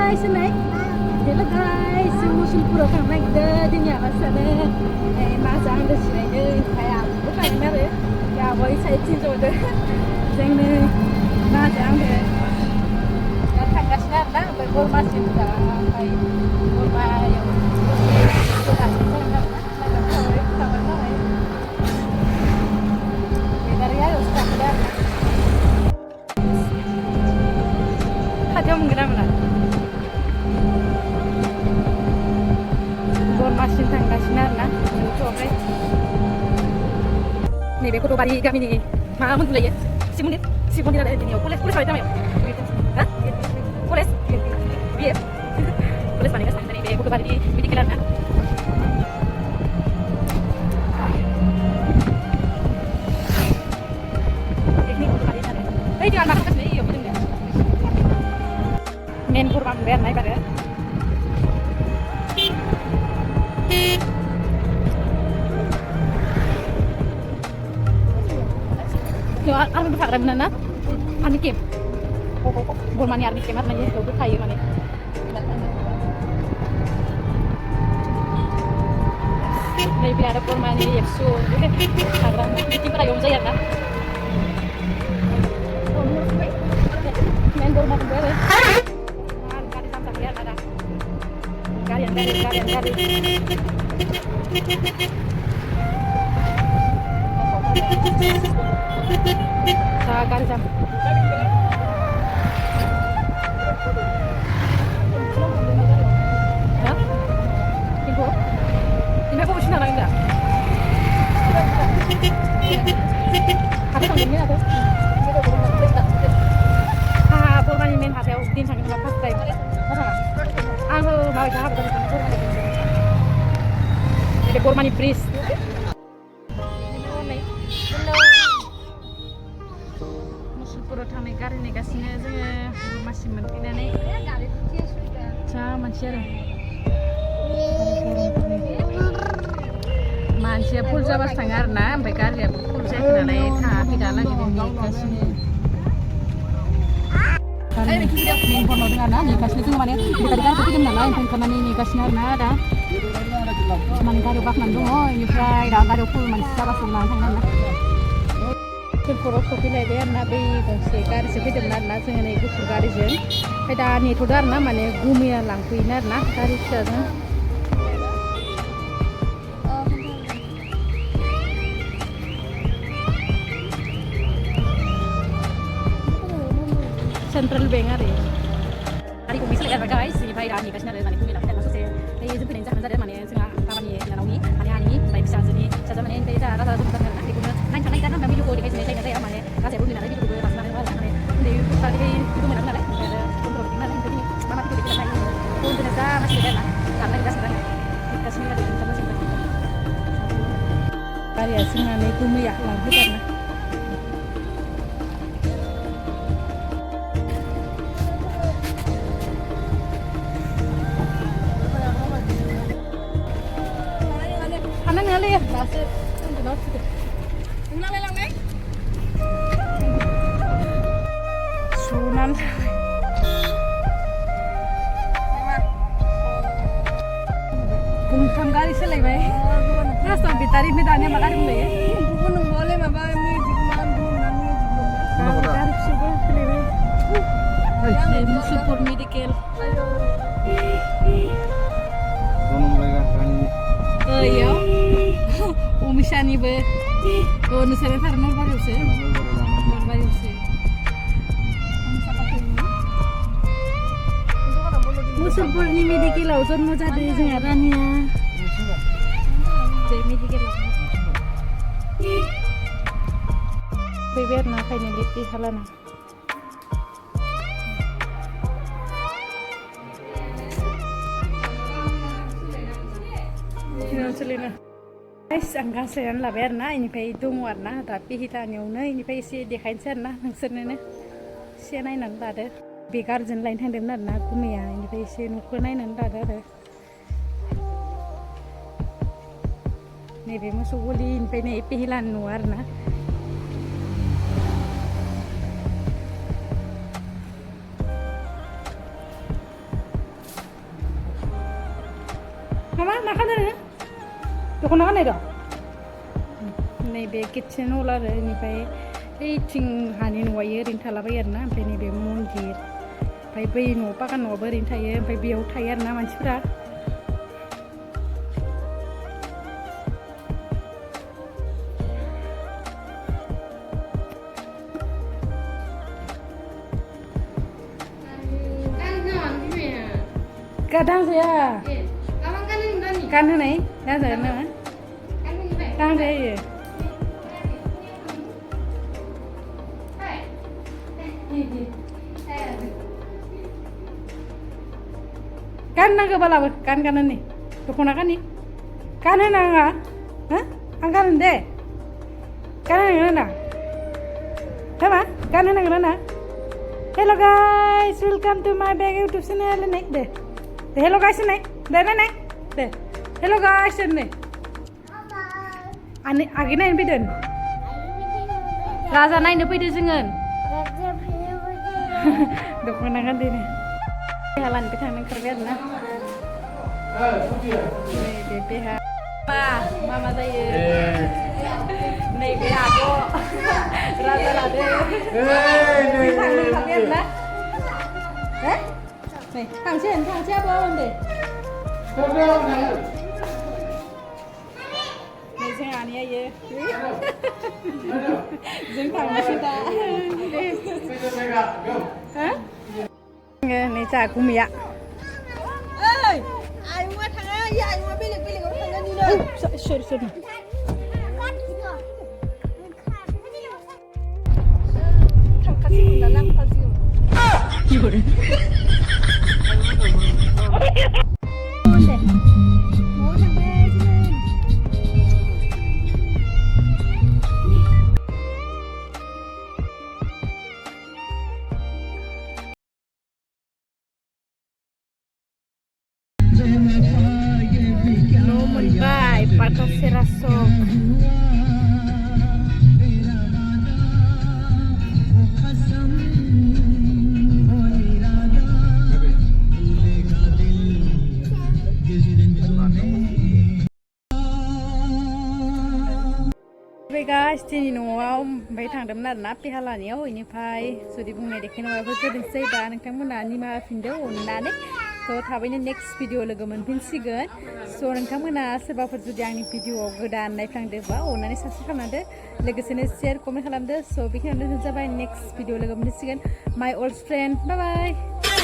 guys, naik. Hello guys, musuhपुराव थांनो नागिरदों दिनै आलासियानो माजा आंदो जिरायदों ओमफ्राय आंबो थांगोन आरो आब'आ साइडथिं जदों जोंनो माजा आंदो दा थांगासिनो आरोना ओमफ्राय बरमासिम दा ओमफ्राय बरमायाव गोदानसिम थांगोन आरोना थांबाय जाबाय बेदारियावसो थांगोन आरोना खाथियाव मोनगोन ना मोना बरमासिम थांगासिनो आरोना मोनथ'वाखै नैबे गथ'बारि गामिनि मा मोनलायो शिब मन्दिर आरो दिनैयाव कलेज बानाय जाबाय हा कलेज बिए कलेज बानायगासिनो नैबे गथ'बारिनि मेडिकेल आरोना मेन बरमा मोनबाय आरोना एबारो आर्मिबो थाग्रामोन ना आर्मि केम्प बरमानि आर्मि केम्प आरोना बेयावबो थायो माने नैबे आरो बरमानि एबसु थाग्रा मिटिंफोरा बेयावनो जायो आरोना मेन बरमा मोनबाय आरो गारि दामजाखायो आरोना दा गारियानो गारि jam. Hah? Info? Info apa sih namanya enggak? Ada tanggalnya atau? Porman ini hasil din sangat lepas dari. Masa? Aku mau jawab tentang porman ini. Jadi porman ini please. मुसुलपुराव थांनाय गारि नेगासिनो जोङो बरमासिम मोनफैनानै जा मानसि आरो मानसिया फुल जाबासो थाङो आरोना ओमफ्राय गारियाबो फुल जायाखै नालाय थाङाखै दालागै नेगासिनो मेन फनाव दङ आरोना नेगासिनो जोङो माने बेटारि गारिखौ फैदों नालाय ओमफ्राय ओंखारनानै नेगासिनो आरोना दा माने गारियाव बाखनानै दङ बेनिफ्राय दा गारियाव फुल मानसि जाबासो लानानै थाङो आरोना मुसुलपुराव सफैलायबाय आरोना बै गंसे गारिसो फैदोंमोन आरोना जोङो नै गुफुर गारिजों ओमफ्राय दा नेथ'दो आरोना माने गुमैया लांफैयोनो आरोना गारि फिसाजों सेन्ट्रेल बेंक आरो गारि गंनै सोलायबाय गाइस बेनिफ्राय दा नेगासिनो आरो माने गुमै लांफैदों ससे जों फैनायनि जाहोन जादों माने जोंहा बाबानि बिनानावनि माने आंनि ओमफ्राय फिसाजोनि फिसाजो माने ओमफ्राय दा राजा जों आरोना बेखौनो नायनो थांनाय दा भिडिअखौ देखायजोबनाय जायो ना जाया माने गासैबो होयो नालाय भिडिअखौबो बांसिनानो आरो माने उन्दै बागै भिडिअ मोनाखै नालाय ओमफ्राय आरो कन्ट्रल नालाय ओमफ्राय मा मा भिडिअ देखायनाय कन्टेन्ट जा मानसि आरोना दाननाय गासिबो नेगासिनो आरो ओंखारगासिनो गारिया जोंनानै गुमैया लांफैदों आरोना Ngalih ya, masih benar sih. Ngalih lang nih. Sunan. Bungkam kali selai bay. Nah, sampai tadi medanya makan dulu ya. Bukan boleh maba ini jualan dulu nanti jualan. Tadi sudah selai bay. Ini Musuhpur Medical. Iya. Umisaniबो नोंसोरो थार नलबारियावसो मुसुलपुरनि मेडिकेलाव जन्म जादों जोंहा रानिया बे मेडिकेलाव फैबाय आरोना finally Pay खालामना सोलिनो guys आं गांस्लायनानै लाबाय आरोना इनिफ्राय दङ आरोना दा पिहिटानियावनो इनिफ्राय एसे देखायनोसै आरोना नोंसोरनोनो एसे नायनानै लादो बे गारिजों लायनो थांदोंमोन आरोना गुमैया इनिफ्राय एसे न'खौ नायनानै लादो आरो नैबे मोसौ गलिनिफ्राय नै पिहिलानि न' आरोना Mama, makan dulu. Dukun makan itu. Nebe kitchen hall ada ini pai ting hanin wire rinta laba yarna pai nebe monjir pai bai no pakan no berin tayo pai biau tayar na mansipra kadang saya kan nih dah saya mana kan saya kan naga bala kan nih tukuna kan nih kan naga hah angkan deh kan naga sama kan naga hello guys, welcome to my bag YouTube channel nih deh hello guys nih deh hello guys nih ane agina ini biden raza naik depan itu jangan tukuna kan deh halan ke sana kerja na. BPH. Mama saya. Nih BPH ko. Rada. Nih kerja na. Nih, thằng siapa onde? Nih saya ani ya. Jeng thằng kita. Hah? Này cha của mẹ ơi ai mua thằng ấy ai mua bây giờ có thằng đi đâu sợ thằng cắt xương là lăng cắt xương Bye, patas serasok. Guys, ini nungau, bayi tangdam nara napi halani ya, ini pai, sudah bunga dekin wajah berdensai barang kamu nani mah pindah nane. So थाबैनो next video लोगो मोनफिनसिगोन so नोंथांमोना सोरबाफोर जुदि आंनि भिडिअआव गोदान नायफ्लांदोंबा अननानै subscribe खालामदो लोगोसेनो शेयार कमेन्ट खालामदो so बेखिनियावनो जाबाय next video लोगो मोनफिनसिगोन my old friend bye bye